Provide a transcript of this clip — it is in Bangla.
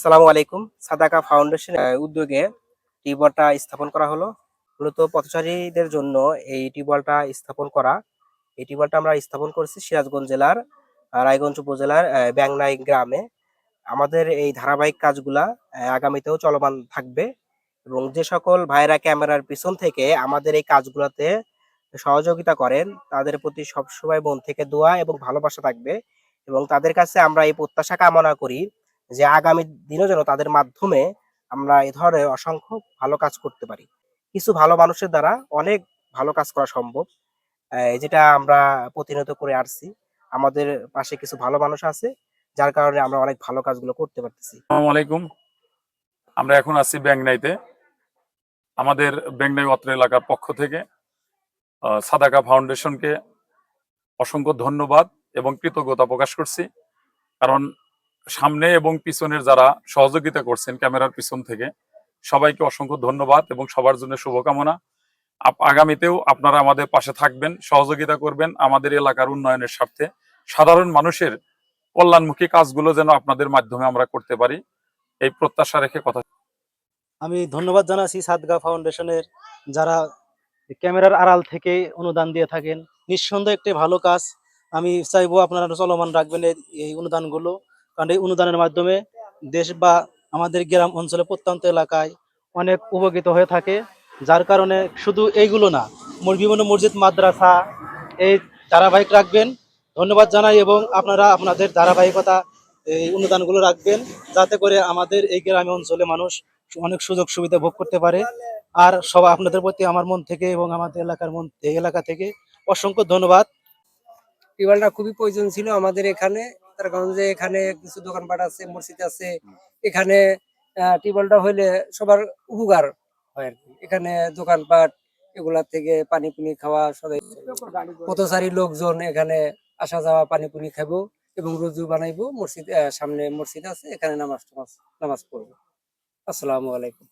আসসালামু আলাইকুম। সাদাকা ফাউন্ডেশন উদ্যোগে টিউবওয়েলটা স্থাপন করা হলো। মূলত পথচারীদের জন্য এই টিউবওয়েলটা স্থাপন করা। এই টিউবওয়েলটা আমরা স্থাপন করেছি সিরাজগঞ্জ জেলার রায়গঞ্জ উপজেলার ব্যাংনাই গ্রামে। আমাদের এই ধারাবাহিক কাজগুলা আগামীতেও চলমান থাকবে এবং যে সকল ভাইয়েরা ক্যামেরার পিছন থেকে আমাদের এই কাজগুলাতে সহযোগিতা করেন, তাদের প্রতি সবসময় মন থেকে দোয়া এবং ভালোবাসা থাকবে এবং তাদের কাছে আমরা এই প্রত্যাশা কামনা করি যে আগামী দিনেও যেন তাদের মাধ্যমে আমরা এ ধরনের অসংখ্য ভালো কাজ করতে পারি। কিছু ভালো মানুষের দ্বারা অনেক ভালো কাজ করা সম্ভব। যেটা আমরা প্রতিনিয়ত করে আসছি। আমাদের পাশে কিছু ভালো মানুষ আছে, যার কারণে আমরা অনেক ভালো কাজগুলো করতে পারতেছি। আসসালামু আলাইকুম। আমরা এখন আছি ব্যাংনাইতে। আমাদের ব্যাংনাই অত্র এলাকার পক্ষ থেকে সাদাকা ফাউন্ডেশনকে অসংখ্য ধন্যবাদ এবং কৃতজ্ঞতা প্রকাশ করছি। কারণ সামনে এবং পিছনের যারা সহযোগিতা করছেন ক্যামেরার পিছন থেকে, সবাইকে অসংখ্য ধন্যবাদ এবং সবার জন্য শুভকামনা। আগামীতেও আপনারা আমাদের পাশে থাকবেন, সহযোগিতা করবেন আমাদের এলাকার উন্নয়নের স্বার্থে। সাধারণ মানুষের কল্যাণমুখী কাজগুলো যেন আপনাদের মাধ্যমে আমরা করতে পারি, এই প্রত্যাশা রেখে কথা। আমি ধন্যবাদ জানাচ্ছি সাদগা ফাউন্ডেশনের, যারা ক্যামেরার আড়াল থেকে অনুদান দিয়ে থাকেন। নিঃসন্দেহে একটি ভালো কাজ। আমি চাইবো আপনারা চলমান রাখবেন এই অনুদানগুলো, কারণ এই অনুদানের মাধ্যমে দেশ বা আমাদের গ্রাম অঞ্চলে প্রত্যন্ত এলাকায় অনেক উপকৃত হয়ে থাকে। যার কারণে শুধু এইগুলো না, বিভিন্ন মসজিদ মাদ্রাসা এই ধারাবাহিক রাখবেন। ধন্যবাদ জানাই এবং আপনারা আপনাদের ধারাবাহিকতা এই অনুদানগুলো রাখবেন, যাতে করে আমাদের এই গ্রামে অঞ্চলে মানুষ অনেক সুযোগ সুবিধা ভোগ করতে পারে। আর সবাই আপনাদের প্রতি আমার মন থেকে এবং আমাদের এই এলাকা থেকে অসংখ্য ধন্যবাদ। টিউবওয়েলটা খুবই প্রয়োজন ছিল আমাদের এখানে, তার কারণ যে এখানে কিছু দোকানপাট আছে, মসজিদ আছে। এখানে টিউবওয়েলটা হইলে সবার উপকার হয় আর কি। এখানে দোকানপাট এগুলা থেকে পানি পুনি খাওয়া, সবাই পথচারী লোকজন এখানে আসা যাওয়া পানি পুনি খাবো এবং রুজু বানাইবো। মসজিদ সামনে মসজিদ আছে, এখানে নামাজ পড়বো। আসসালামু আলাইকুম।